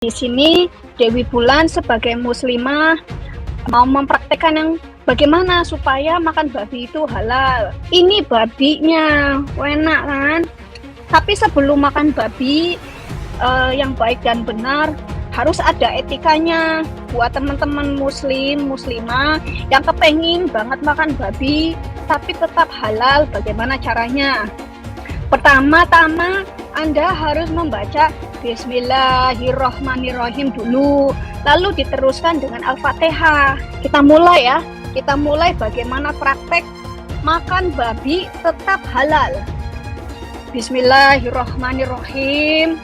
Di sini Dewi Bulan sebagai muslimah mau mempraktekkan yang bagaimana supaya makan babi itu halal. Ini babinya, enak kan? Tapi sebelum makan babi yang baik dan benar, harus ada etikanya buat teman-teman muslim, muslimah yang kepengen banget makan babi tapi tetap halal. Bagaimana caranya? Pertama-tama Anda harus membaca Bismillahirrohmanirrohim dulu, lalu diteruskan dengan Al-Fatihah. Kita mulai ya, kita mulai bagaimana praktek makan babi tetap halal. Bismillahirrohmanirrohim.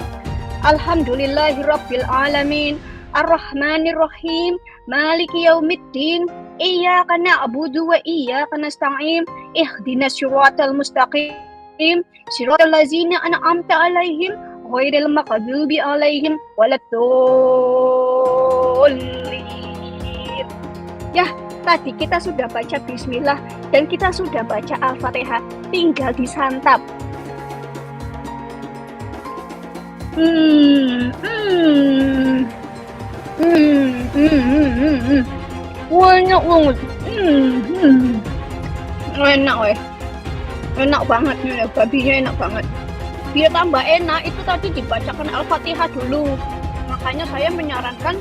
Alhamdulillahirrabbilalamin. Ar-Rahmanirrahim. Maliki yaumiddin. Iyyaka na'budu wa iyyaka nasta'in. Ihdinas siratal mustaqim. Siratal ladzina an'amta 'alaihim ghairil maghdubi 'alaihim waladdallin. Ya, tadi kita sudah baca bismillah dan kita sudah baca Al-Fatihah, tinggal disantap. Enak banget. Enak weh. Enak banget nih, babinya enak banget. Biar tambah enak, itu tadi dibacakan Al-Fatihah dulu. Makanya saya menyarankan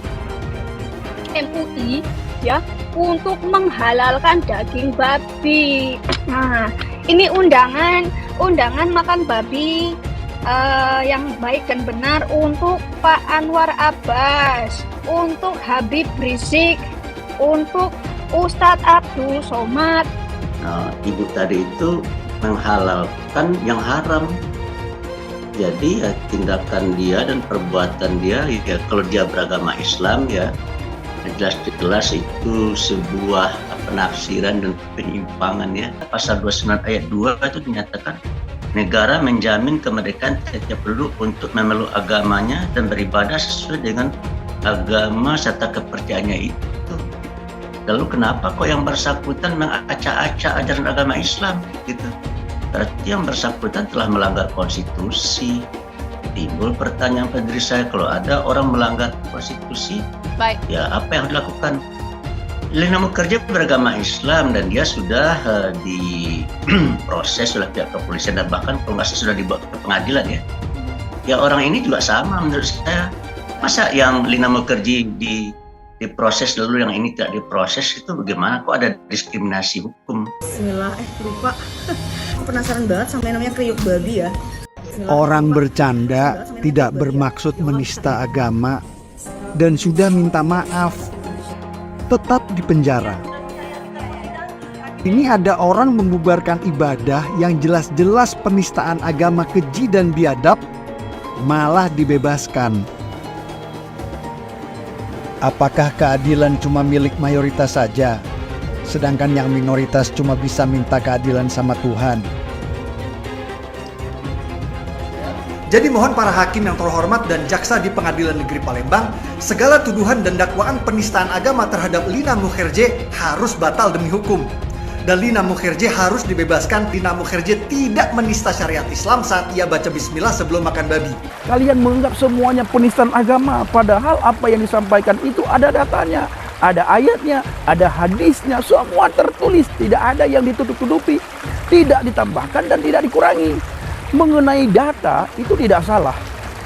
MUI ya untuk menghalalkan daging babi. Nah, ini undangan makan babi yang baik dan benar untuk Pak Anwar Abbas, untuk Habib Rizik, untuk Ustadz Abdul Somad. Nah, ibu tadi itu menghalalkan yang haram. Jadi ya tindakan dia dan perbuatan dia ya kalau dia beragama Islam ya jelas-jelas itu sebuah penafsiran dan penyimpangan ya. Pasal 29 ayat 2 itu dinyatakan negara menjamin kemerdekaan setiap penduduk untuk memeluk agamanya dan beribadah sesuai dengan agama serta kepercayaannya itu. Lalu kenapa kok yang bersangkutan mengacak-acak ajaran agama Islam gitu? Berarti yang bersangkutan telah melanggar konstitusi. Timbul pertanyaan pada diri saya, kalau ada orang melanggar konstitusi, baik, ya apa yang harus dilakukan? Lina Mukerja beragama Islam dan dia sudah diproses oleh pihak kepolisian dan bahkan kalau nggak salah sudah dibawa ke pengadilan ya. Ya orang ini juga sama menurut saya. Masa yang Lina Mukerja diproses lalu yang ini tidak diproses, itu bagaimana? Kok ada diskriminasi hukum? Bismillah, lupa. Aku penasaran banget sama yang namanya kriuk babi ya. Orang bercanda tidak bermaksud menista agama dan sudah minta maaf, tetap di penjara. Ini ada orang membubarkan ibadah yang jelas-jelas penistaan agama keji dan biadab, malah dibebaskan. Apakah keadilan cuma milik mayoritas saja, sedangkan yang minoritas cuma bisa minta keadilan sama Tuhan? Jadi mohon para hakim yang terhormat dan jaksa di Pengadilan Negeri Palembang, segala tuduhan dan dakwaan penistaan agama terhadap Lina Mukerja harus batal demi hukum. Dan Lina Mukerja harus dibebaskan. Lina Mukerja tidak menista syariat Islam saat ia baca bismillah sebelum makan babi. Kalian menganggap semuanya penistaan agama, padahal apa yang disampaikan itu ada datanya, ada ayatnya, ada hadisnya, semua tertulis, tidak ada yang ditutup-tutupi, tidak ditambahkan dan tidak dikurangi. Mengenai data itu tidak salah,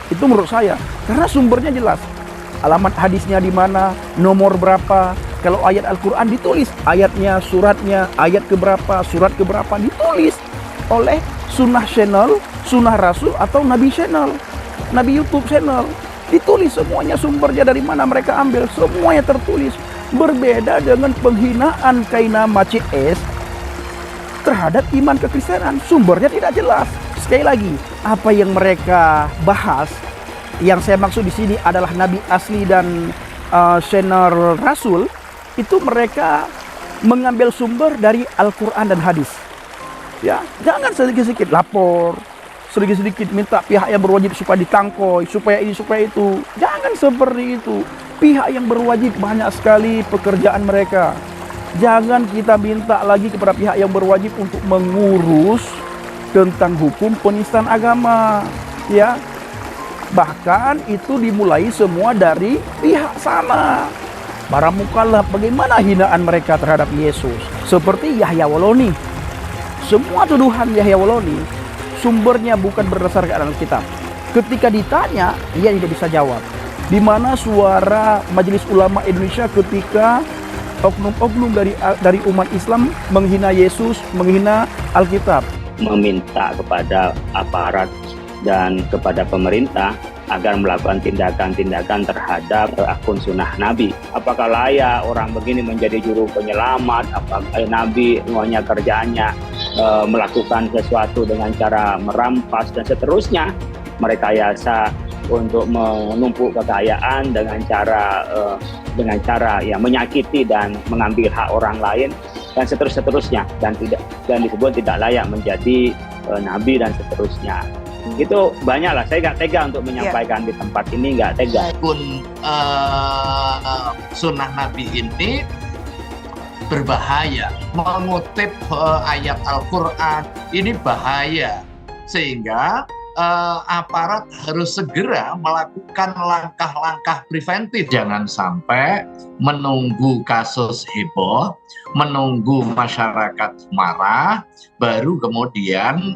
itu menurut saya, karena sumbernya jelas, alamat hadisnya di mana, nomor berapa. Kalau ayat Al-Quran ditulis ayatnya, suratnya, ayat keberapa, surat keberapa, ditulis oleh Sunnah Channel, Sunnah Rasul atau Nabi Channel, Nabi YouTube Channel. Ditulis semuanya, sumbernya dari mana mereka ambil, semuanya tertulis. Berbeda dengan penghinaan Kainama CS terhadap iman kekristenan, sumbernya tidak jelas. Sekali lagi, apa yang mereka bahas, yang saya maksud di sini adalah Nabi asli dan Channel Rasul. Itu mereka mengambil sumber dari Al-Quran dan hadis. Ya, jangan sedikit-sedikit lapor, sedikit-sedikit minta pihak yang berwajib supaya ditangkoi, supaya ini, supaya itu. Jangan seperti itu. Pihak yang berwajib banyak sekali pekerjaan mereka. Jangan kita minta lagi kepada pihak yang berwajib untuk mengurus tentang hukum penistaan agama. Ya, Bahkan itu dimulai semua dari pihak sana. Para mukallaf, bagaimana hinaan mereka terhadap Yesus. Seperti Yahya Waloni. Semua tuduhan Yahya Waloni sumbernya bukan berdasarkan Alkitab. Ketika ditanya, ia tidak bisa jawab. Di mana suara Majelis Ulama Indonesia ketika oknum-oknum dari umat Islam menghina Yesus, menghina Alkitab. Meminta kepada aparat dan kepada pemerintah agar melakukan tindakan-tindakan terhadap akun sunnah Nabi. Apakah layak orang begini menjadi juru penyelamat? Apakah Nabi semuanya kerjaannya melakukan sesuatu dengan cara merampas dan seterusnya, merekayasa untuk menumpuk kekayaan dengan cara ya menyakiti dan mengambil hak orang lain dan seterusnya dan disebut tidak layak menjadi nabi dan seterusnya. Itu banyak lah, saya nggak tega untuk menyampaikan di tempat ini, nggak tega. Akun sunnah Nabi ini berbahaya, mengutip ayat Al-Quran ini bahaya, sehingga aparat harus segera melakukan langkah-langkah preventif. Jangan sampai menunggu kasus heboh, menunggu masyarakat marah, baru kemudian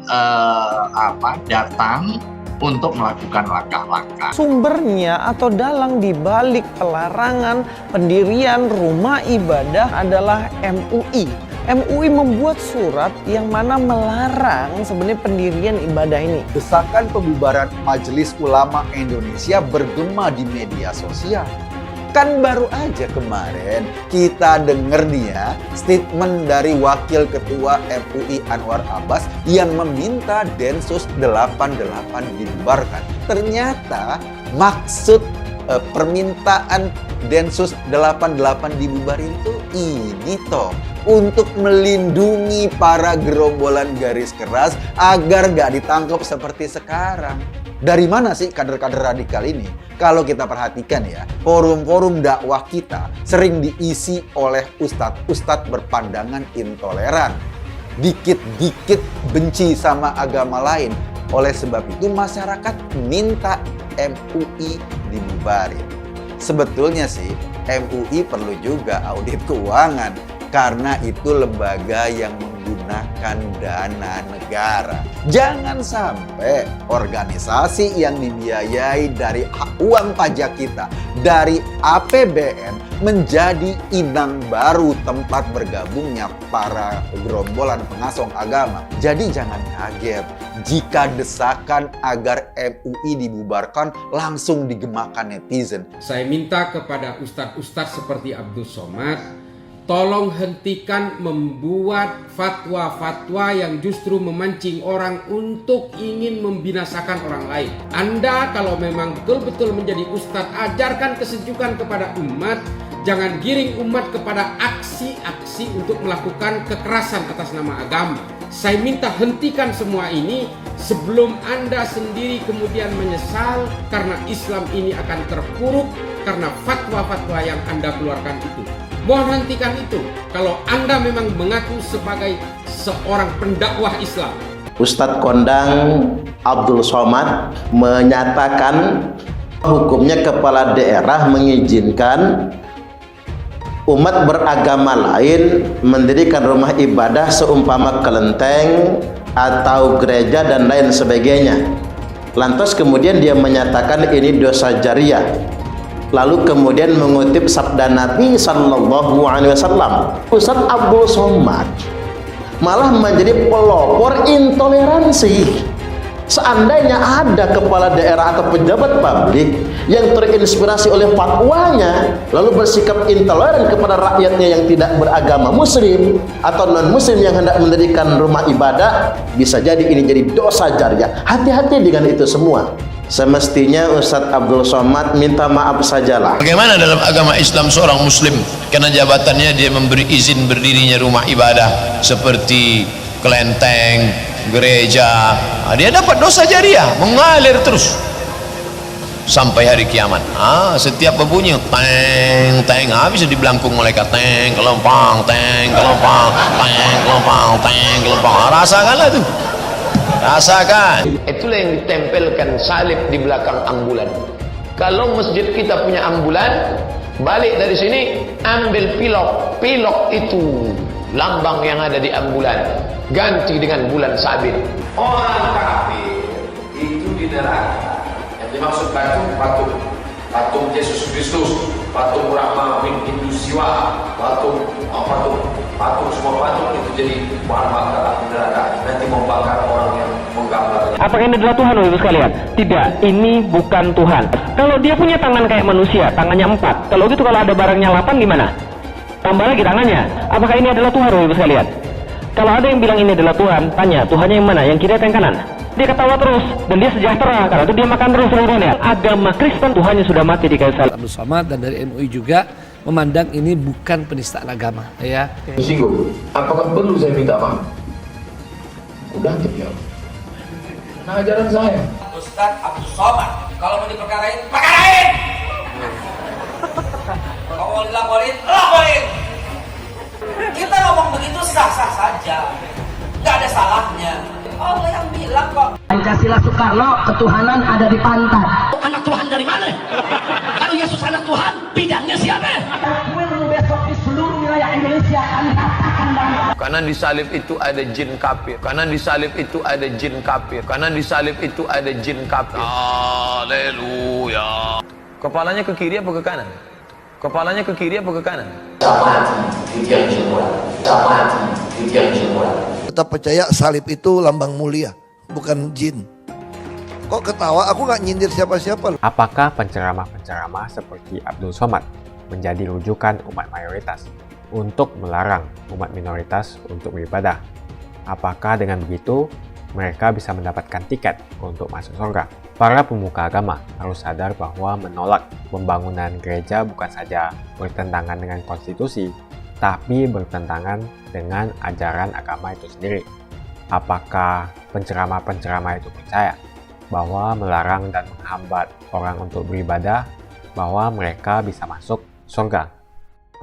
datang untuk melakukan langkah-langkah. Sumbernya atau dalang di balik pelarangan pendirian rumah ibadah adalah MUI. MUI membuat surat yang mana melarang sebenarnya pendirian ibadah ini. Desakan pembubaran Majelis Ulama Indonesia bergema di media sosial. Kan baru aja kemarin kita denger nih ya statement dari Wakil Ketua MUI Anwar Abbas yang meminta Densus 88 dibubarkan. Ternyata maksud permintaan Densus 88 dibubarin itu ini toh, untuk melindungi para gerombolan garis keras agar gak ditangkap seperti sekarang. Dari mana sih kader-kader radikal ini? Kalau kita perhatikan ya, forum-forum dakwah kita sering diisi oleh ustadz-ustadz berpandangan intoleran. Dikit-dikit benci sama agama lain. Oleh sebab itu masyarakat minta MUI dibubarin. Sebetulnya sih MUI perlu juga audit keuangan, karena itu lembaga yang menggunakan dana negara. Jangan sampai organisasi yang dibiayai dari uang pajak kita, dari APBN, menjadi inang baru tempat bergabungnya para gerombolan pengasong agama. Jadi jangan kaget jika desakan agar MUI dibubarkan langsung digemakan netizen. Saya minta kepada ustadz-ustadz seperti Abdul Somad, tolong hentikan membuat fatwa-fatwa yang justru memancing orang untuk ingin membinasakan orang lain. Anda kalau memang betul-betul menjadi ustadz, ajarkan kesejukan kepada umat. Jangan giring umat kepada aksi-aksi untuk melakukan kekerasan atas nama agama. Saya minta hentikan semua ini sebelum Anda sendiri kemudian menyesal karena Islam ini akan terpuruk karena fatwa-fatwa yang Anda keluarkan itu. Mohon hentikan itu kalau Anda memang mengaku sebagai seorang pendakwah Islam. Ustadz Kondang Abdul Somad menyatakan hukumnya kepala daerah mengizinkan umat beragama lain mendirikan rumah ibadah seumpama kelenteng atau gereja dan lain sebagainya. Lantas kemudian dia menyatakan ini dosa jariah. Lalu kemudian mengutip sabda Nabi Sallallahu Alaihi Wasallam. Ustadz Abdul Somad malah menjadi pelopor intoleransi. Seandainya ada kepala daerah atau pejabat publik yang terinspirasi oleh fatwanya lalu bersikap intoleran kepada rakyatnya yang tidak beragama muslim atau non muslim yang hendak mendirikan rumah ibadah, bisa jadi ini jadi dosa jariah. Hati-hati dengan itu semua. Semestinya Ustadz Abdul Somad minta maaf sajalah. Bagaimana dalam agama Islam seorang muslim karena jabatannya dia memberi izin berdirinya rumah ibadah seperti kelenteng, gereja, dia dapat dosa jariah, mengalir terus sampai hari kiamat. Setiap berbunyi teng teng, bisa dibelangkung malaikat, teng kelompang, teng kelompang, teng kelompang, teng kelompang. Rasakanlah tuh. Rasakan. Itulah yang ditempelkan salib di belakang ambulan. Kalau masjid kita punya ambulan, balik dari sini ambil pilok. Pilok itu lambang yang ada di ambulan, ganti dengan bulan sabit. Orang kafir itu di neraka. Yang dimaksud patung Yesus Kristus, patung Brahma bin Hindu Siwa, patung semua patung itu jadi bahan bakar di neraka. Nanti membakar orang yang menggambarnya. Apakah ini adalah Tuhan, Bapak sekalian? Tidak, ini bukan Tuhan. Kalau dia punya tangan kayak manusia, tangannya 4. Kalau gitu kalau ada barangnya 8 gimana? Tambah lagi tangannya. Apakah ini adalah Tuhan, Bapak sekalian? Kalau ada yang bilang ini adalah Tuhan, tanya Tuhannya yang mana? Yang kiri atau yang kanan? Dia ketawa terus dan dia sejahtera karena itu dia makan terus seluruhnya. Agama Kristen Tuhannya sudah mati di kayu salib. Abdul Somad dan dari MUI juga memandang ini bukan penistaan agama, ya. Disinggung. Apakah perlu saya minta maaf? Udah terjawab. Nah, ajaran saya. Ustaz Abdul Somad kalau mau diperkarain, perkarain. Kalau mau dilaporin, laporin. Kita ngomong begitu sah-sah saja, nggak ada salahnya. Allah yang bilang kok. Pancasila Soekarno, ketuhanan ada di pantat. Anak Tuhan dari mana? Kalau Yesus anak Tuhan, bidangnya siapa? Besok di seluruh wilayah Indonesia kami katakan bahwa Karena di salib itu ada jin kafir. Karena di salib itu ada jin kafir. Karena di salib itu ada jin kafir. Haleluya. Kepalanya ke kiri apa ke kanan? Kepalanya ke kiri apa ke kanan? Tetap percaya salib itu lambang mulia, bukan jin. Kok ketawa? Aku nggak nyindir siapa-siapa. Apakah penceramah-penceramah seperti Abdul Somad menjadi rujukan umat mayoritas untuk melarang umat minoritas untuk beribadah? Apakah dengan begitu mereka bisa mendapatkan tiket untuk masuk surga? Para pemuka agama harus sadar bahwa menolak pembangunan gereja bukan saja bertentangan dengan konstitusi, tapi bertentangan dengan ajaran agama itu sendiri. Apakah penceramah-penceramah itu percaya bahwa melarang dan menghambat orang untuk beribadah, bahwa mereka bisa masuk surga?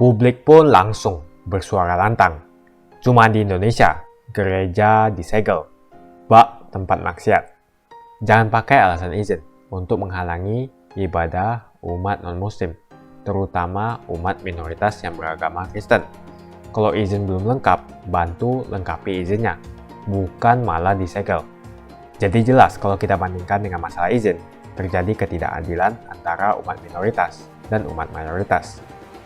Publik pun langsung bersuara lantang. Cuma di Indonesia, gereja disegel, bak tempat maksiat. Jangan pakai alasan izin untuk menghalangi ibadah umat non-muslim, terutama umat minoritas yang beragama Kristen. Kalau izin belum lengkap, bantu lengkapi izinnya, bukan malah disegel. Jadi jelas kalau kita bandingkan dengan masalah izin, terjadi ketidakadilan antara umat minoritas dan umat mayoritas.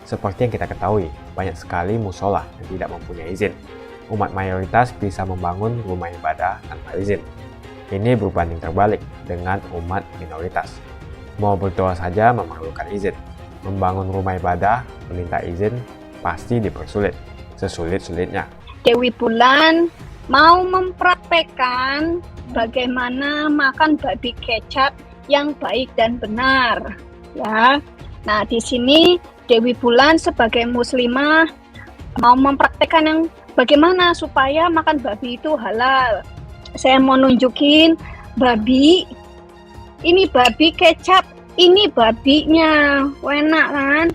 Seperti yang kita ketahui, banyak sekali musola yang tidak mempunyai izin. Umat mayoritas bisa membangun rumah ibadah tanpa izin. Ini berbanding terbalik dengan umat minoritas. Mau berdoa saja memerlukan izin. Membangun rumah ibadah, meminta izin, pasti dipersulit. Sesulit-sulitnya. Dewi Bulan mau mempraktekkan bagaimana makan babi kecap yang baik dan benar. Ya. Nah, di sini Dewi Bulan sebagai muslimah mau mempraktekkan yang bagaimana supaya makan babi itu halal. Saya mau nunjukin babi, ini babi kecap, ini babinya, enak kan?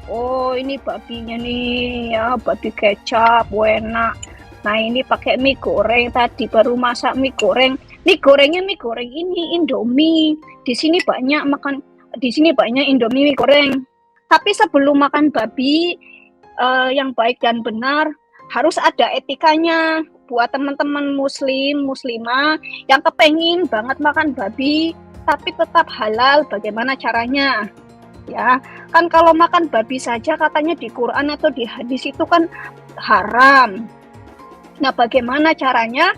Oh, ini babinya nih, ya babi kecap, enak. Nah, ini pakai mie goreng tadi, baru masak mie goreng. Mie gorengnya mie goreng ini Indomie. Di sini banyak Indomie mie goreng. Tapi sebelum makan babi yang baik dan benar, harus ada etikanya. Buat teman-teman muslim, muslimah yang kepengin banget makan babi tapi tetap halal, bagaimana caranya? Ya, kan kalau makan babi saja katanya di Quran atau di hadis itu kan haram. Nah, bagaimana caranya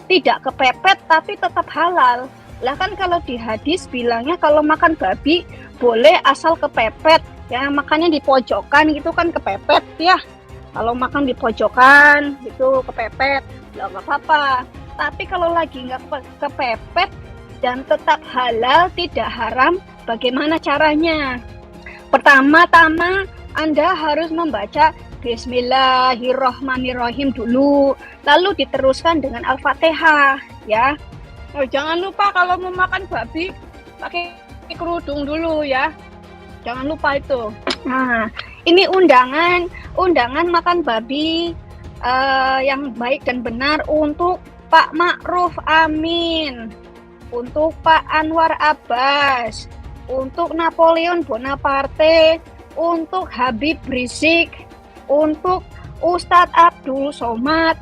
tidak kepepet tapi tetap halal? Lah kan kalau di hadis bilangnya kalau makan babi boleh asal kepepet, ya makannya di pojokan gitu kan kepepet ya. Kalau makan di pojokan itu kepepet, nggak apa-apa. Tapi kalau lagi nggak kepepet dan tetap halal, tidak haram, bagaimana caranya? Pertama-tama Anda harus membaca Bismillahirrohmanirrohim dulu, lalu diteruskan dengan Al-Fatihah, ya. Oh, jangan lupa kalau mau makan babi pakai kerudung dulu ya. Jangan lupa itu. Nah, ini undangan makan babi yang baik dan benar untuk Pak Ma'ruf Amin, untuk Pak Anwar Abbas, untuk Napoleon Bonaparte, untuk Habib Rizik, untuk Ustadz Abdul Somad,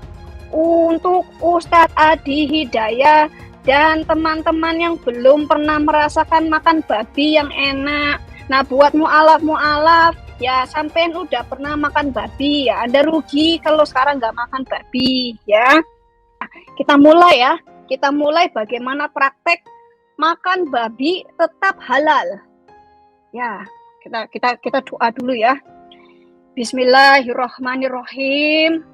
untuk Ustadz Adi Hidayah, dan teman-teman yang belum pernah merasakan makan babi yang enak. Nah, buat mu'alaf, ya sampean udah pernah makan babi, ya Anda rugi kalau sekarang nggak makan babi, ya. Kita mulai ya, kita mulai bagaimana praktek makan babi tetap halal. Ya, kita doa dulu ya. Bismillahirrahmanirrahim.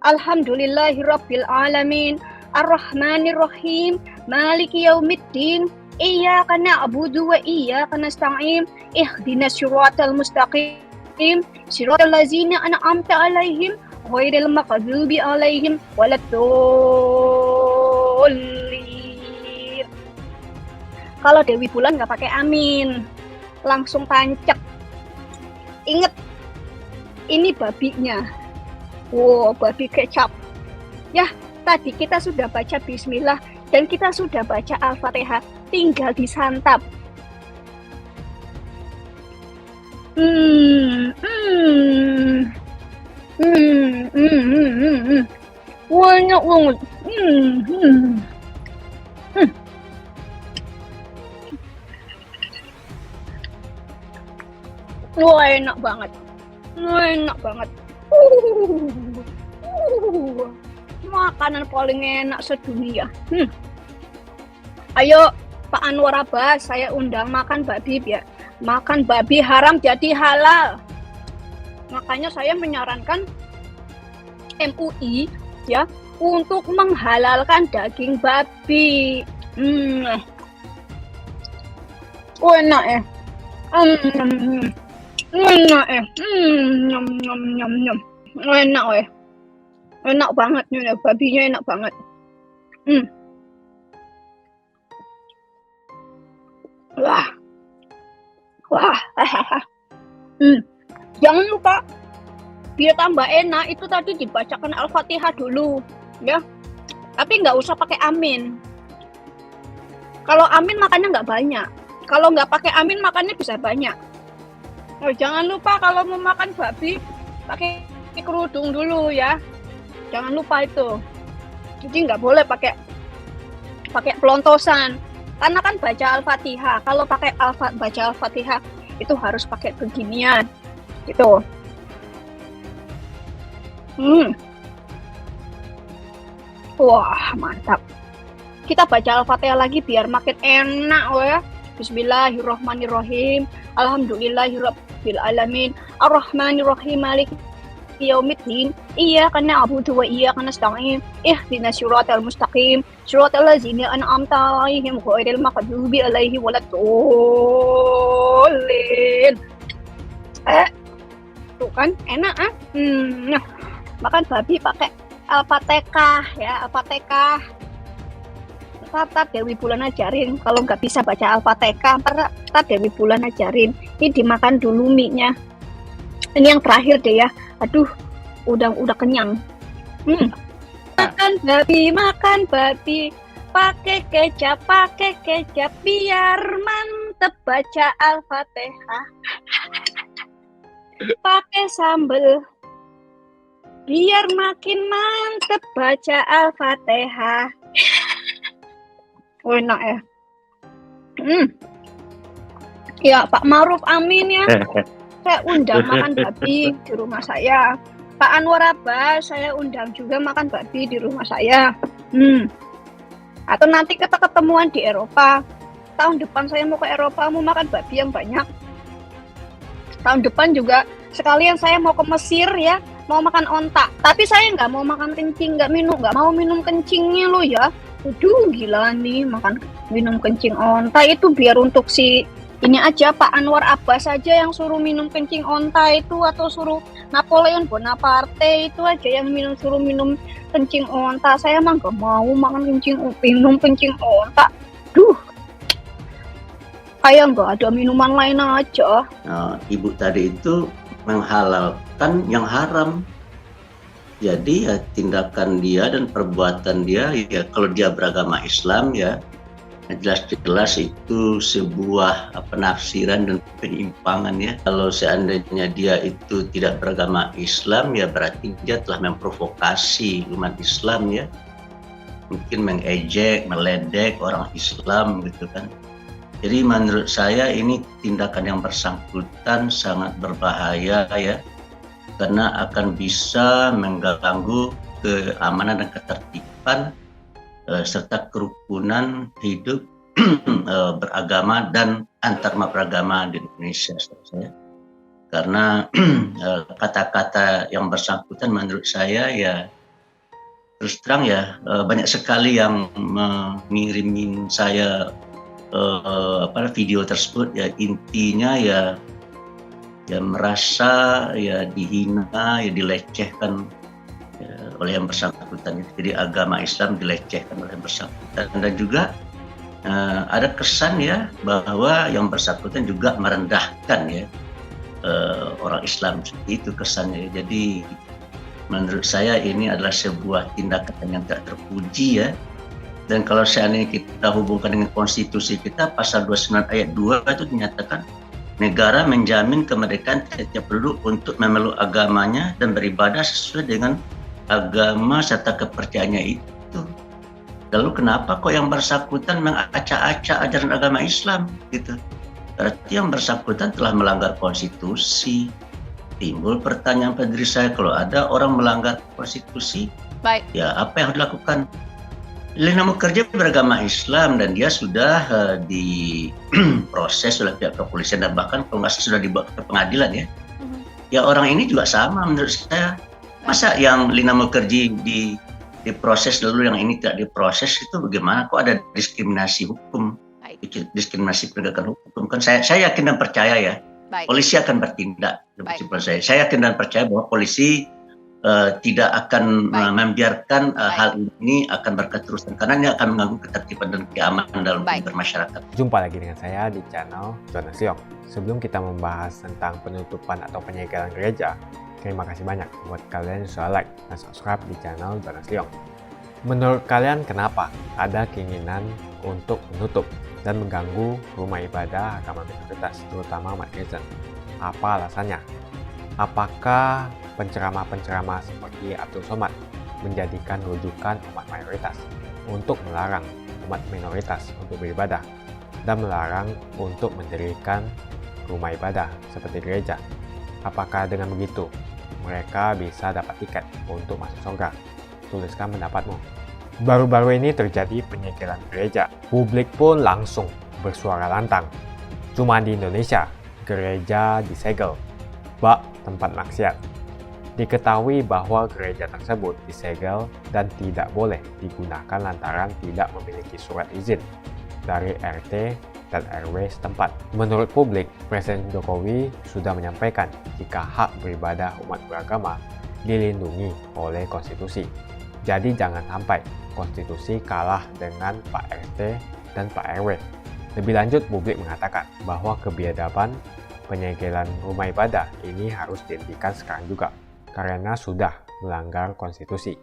Alhamdulillahirabbil alamin. Ar-Rahmanir-Rahim. Maliki yaumiddin. Iyyaka na'budu wa iyyaka nasta'in. Ihdinas siratal mustaqim. Siratal ladzina an'amta 'alaihim ghairil maghdubi 'alaihim waladdallin. Kalau Dewi Bulan nggak pakai amin, langsung tancap. Ingat, ini babinya. Wow, babi kecap. Ya, tadi kita sudah baca bismillah dan kita sudah baca Al-Fatihah, tinggal disantap. Banyak banget. Wah, enak banget. Enak banget. Makanan paling enak sedunia. Ayo Pak Anwar Abbas, saya undang makan babi ya. Makan babi haram jadi halal. Makanya saya menyarankan MUI ya untuk menghalalkan daging babi. Oh, enak ya. Enak ya. Nyam nyam nyam nyam. Enak ya. Enak banget nih, babinya enak banget. Wah. Wah. Jangan lupa, biar tambah enak itu tadi dibacakan Al-Fatihah dulu, ya. Tapi nggak usah pakai amin. Kalau amin makannya nggak banyak. Kalau nggak pakai amin makannya bisa banyak. Oh, jangan lupa kalau mau makan babi pakai kerudung dulu ya. Jangan lupa itu. Jadi nggak boleh pakai pelontosan. Karena kan baca Al-Fatihah. Kalau pakai baca Al-Fatihah itu harus pakai beginian. Gitu. Wah, mantap. Kita baca Al-Fatihah lagi biar makin enak ya. Bismillahirrahmanirrahim. Alhamdulillahirabbil alamin. Ar-Rahmanir-Rahim. Maliki yaumiddin. Iyyaka na'budu wa iyyaka nasta'in. Ihdinas siratal mustaqim. Siratal ladzina an'amta 'alaihim ghairil maghdubi 'alaihim waladdallin. Tuh kan enak ah. Nah, makan babi pakai Al-Fatihah ya, Al-Fatihah. Ntar Dewi Bulan ajarin, kalau nggak bisa baca Al-Fatihah, ntar Dewi Bulan ajarin. Ini dimakan dulu mie-nya. Ini yang terakhir deh ya. Aduh, udah kenyang. Makan babi, pakai kecap biar mantep baca Al-Fatihah. Pakai sambel biar makin mantep baca Al-Fatihah. Oh, enak ya. Ya, Pak Ma'ruf Amin ya. Saya undang makan babi di rumah saya. Pak Anwar Abbas saya undang juga makan babi di rumah saya. Atau nanti kita ketemuan di Eropa. Tahun depan saya mau ke Eropa, mau makan babi yang banyak. Tahun depan juga sekalian saya mau ke Mesir ya, mau makan onta. Tapi saya nggak mau makan kencing, nggak mau minum kencingnya lo ya. Aduh, gila nih minum kencing onta itu biar untuk si ini aja Pak Anwar Abbas saja yang suruh minum kencing onta itu, atau suruh Napoleon Bonaparte itu aja yang suruh minum kencing onta. Saya emang nggak mau minum kencing onta. Duh, kayak nggak ada minuman lain aja. Nah, Ibu tadi itu menghalalkan yang haram. Jadi ya tindakan dia dan perbuatan dia ya kalau dia beragama Islam ya jelas-jelas itu sebuah penafsiran dan penyimpangan ya. Kalau seandainya dia itu tidak beragama Islam ya berarti dia telah memprovokasi umat Islam ya. Mungkin mengejek, meledek orang Islam gitu kan. Jadi menurut saya ini tindakan yang bersangkutan sangat berbahaya ya. Karena akan bisa mengganggu keamanan dan ketertiban serta kerukunan hidup beragama dan antarumat beragama di Indonesia. Karena kata-kata yang bersangkutan menurut saya ya terus terang ya banyak sekali yang mengirimin saya video tersebut ya intinya ya merasa ya dihina, ya dilecehkan ya, oleh yang bersangkutan. Jadi agama Islam dilecehkan oleh yang bersangkutan dan juga ada kesan ya bahwa yang bersangkutan juga merendahkan ya orang Islam, itu kesannya. Jadi menurut saya ini adalah sebuah tindakan yang tidak terpuji ya. Dan kalau seandainya kita hubungkan dengan konstitusi kita pasal 29 ayat 2 itu dinyatakan negara menjamin kemerdekaan setiap penduduk untuk memeluk agamanya dan beribadah sesuai dengan agama serta kepercayaannya itu. Lalu kenapa kok yang bersangkutan mengacak-acak ajaran agama Islam gitu? Berarti yang bersangkutan telah melanggar konstitusi. Timbul pertanyaan pada diri saya, kalau ada orang melanggar konstitusi, ya apa yang harus dilakukan? Lina Mukherjee beragama Islam dan dia sudah diproses oleh pihak kepolisian dan bahkan kalau nggak sudah dibawa ke pengadilan ya. Ya orang ini juga sama menurut saya. Masa yang Lina Mukherjee diproses lalu yang ini tidak diproses itu bagaimana? Kok ada diskriminasi hukum, diskriminasi penegakan hukum? Kan saya yakin dan percaya ya. Polisi akan bertindak. Saya yakin dan percaya bahwa polisi tidak akan membiarkan hal ini akan berketerusan karena ini akan mengganggu ketertiban dan keamanan dalam bermasyarakat. Jumpa lagi dengan saya di channel Jonas Leong. Sebelum kita membahas tentang penutupan atau penyegelan gereja, terima kasih banyak buat kalian yang sudah like dan subscribe di channel Jonas Leong. Menurut kalian kenapa ada keinginan untuk menutup dan mengganggu rumah ibadah agama minoritas, terutama umat Kristen? Apa alasannya? Apakah penceramah-penceramah seperti Abdul Somad menjadikan rujukan umat mayoritas untuk melarang umat minoritas untuk beribadah dan melarang untuk mendirikan rumah ibadah seperti gereja? Apakah dengan begitu mereka bisa dapat tiket untuk masuk surga? Tuliskan pendapatmu. Baru-baru ini terjadi penyegelan gereja. Publik pun langsung bersuara lantang. Cuma di Indonesia, gereja disegel, bak tempat maksiat. Diketahui bahwa gereja tersebut disegel dan tidak boleh digunakan lantaran tidak memiliki surat izin dari RT dan RW setempat. Menurut publik, Presiden Jokowi sudah menyampaikan jika hak beribadah umat beragama dilindungi oleh konstitusi. Jadi jangan sampai konstitusi kalah dengan Pak RT dan Pak RW. Lebih lanjut, publik mengatakan bahwa kebiadaban penyegelan rumah ibadah ini harus dihentikan sekarang juga karena sudah melanggar konstitusi.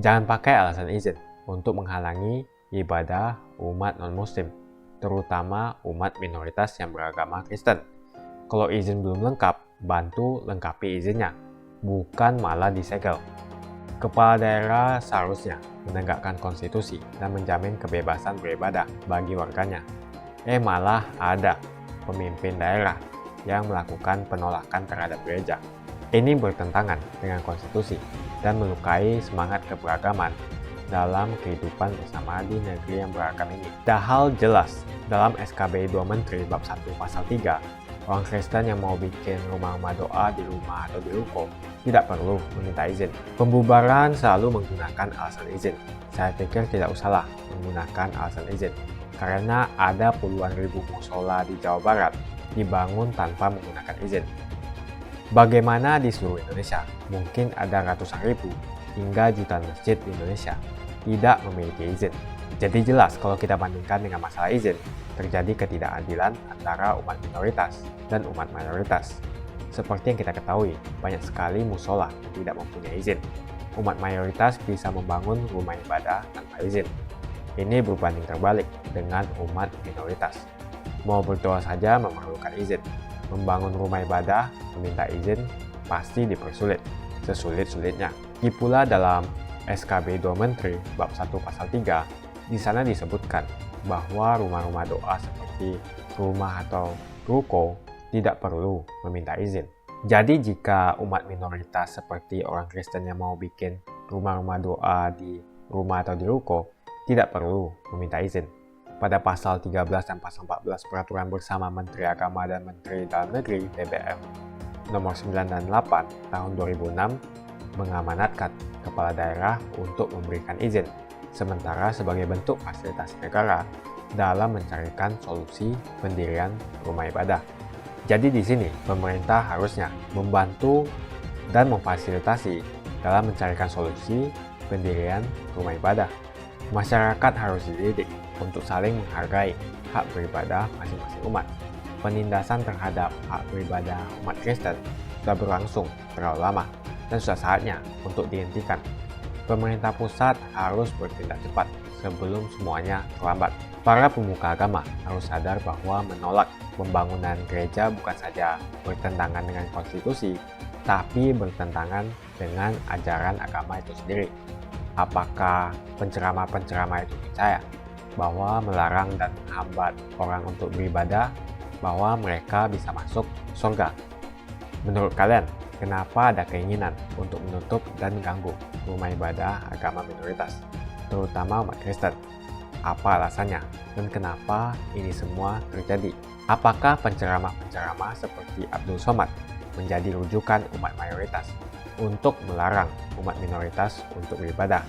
Jangan pakai alasan izin untuk menghalangi ibadah umat non-muslim, terutama umat minoritas yang beragama Kristen. Kalau izin belum lengkap, bantu lengkapi izinnya, bukan malah disegel. Kepala daerah seharusnya menegakkan konstitusi dan menjamin kebebasan beribadah bagi warganya. Malah ada pemimpin daerah yang melakukan penolakan terhadap gereja. Ini bertentangan dengan konstitusi dan melukai semangat keberagaman dalam kehidupan bersama di negeri yang beragam ini. Padahal jelas dalam SKB 2 Menteri bab 1 pasal 3, orang Kristen yang mau bikin rumah-rumah doa di rumah atau di ruko tidak perlu meminta izin. Pembubaran selalu menggunakan alasan izin. Saya pikir tidak usahlah menggunakan alasan izin karena ada puluhan ribu musola di Jawa Barat dibangun tanpa menggunakan izin. Bagaimana di seluruh Indonesia? Mungkin ada ratusan ribu hingga jutaan masjid di Indonesia tidak memiliki izin. Jadi jelas kalau kita bandingkan dengan masalah izin, terjadi ketidakadilan antara umat minoritas dan umat mayoritas. Seperti yang kita ketahui, banyak sekali musola yang tidak mempunyai izin. umat mayoritas bisa membangun rumah ibadah tanpa izin. Ini berbanding terbalik dengan umat minoritas. Mau berdoa saja memerlukan izin. Membangun rumah ibadah meminta izin pasti dipersulit, sesulit-sulitnya. Lagi pula dalam SKB 2 Menteri bab 1 pasal 3, di sana disebutkan bahwa rumah-rumah doa seperti rumah atau ruko tidak perlu meminta izin. Jadi jika umat minoritas seperti orang Kristen yang mau bikin rumah-rumah doa di rumah atau di ruko, tidak perlu meminta izin. Pada pasal 13 dan pasal 14 Peraturan Bersama Menteri Agama dan Menteri Dalam Negeri (BBM) nomor 9 dan 8 tahun 2006 mengamanatkan kepala daerah untuk memberikan izin, sementara sebagai bentuk fasilitasi negara dalam mencarikan solusi pendirian rumah ibadah. Jadi di sini pemerintah harusnya membantu dan memfasilitasi dalam mencarikan solusi pendirian rumah ibadah. Masyarakat harus dididik untuk saling menghargai hak beribadah masing-masing umat. Penindasan terhadap hak beribadah umat Kristen sudah berlangsung terlalu lama dan sudah saatnya untuk dihentikan. Pemerintah pusat harus bertindak cepat sebelum semuanya terlambat. Para pemuka agama harus sadar bahwa menolak pembangunan gereja bukan saja bertentangan dengan konstitusi, tapi bertentangan dengan ajaran agama itu sendiri. Apakah penceramah-penceramah itu percaya bahwa melarang dan menghambat orang untuk beribadah, bahwa mereka bisa masuk surga? Menurut kalian, kenapa ada keinginan untuk menutup dan ganggu rumah ibadah agama minoritas, terutama umat Kristen? Apa alasannya dan kenapa ini semua terjadi? Apakah penceramah-penceramah seperti Abdul Somad menjadi rujukan umat mayoritas untuk melarang umat minoritas untuk beribadah?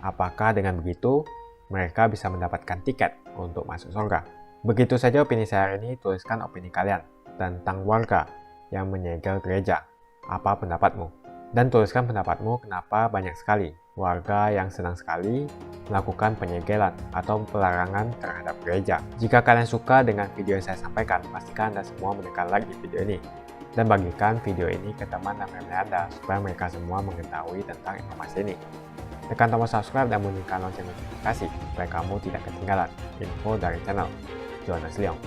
Apakah dengan begitu mereka bisa mendapatkan tiket untuk masuk surga? Begitu saja opini saya hari ini. Tuliskan opini kalian tentang warga yang menyegel gereja. Apa pendapatmu? Dan tuliskan pendapatmu kenapa banyak sekali warga yang senang sekali melakukan penyegelan atau pelarangan terhadap gereja. Jika kalian suka dengan video yang saya sampaikan, pastikan Anda semua menekan like di video ini dan bagikan video ini ke teman dan family Anda supaya mereka semua mengetahui tentang informasi ini. Tekan tombol subscribe dan bunyikan lonceng notifikasi supaya kamu tidak ketinggalan info dari channel Jonas Leong.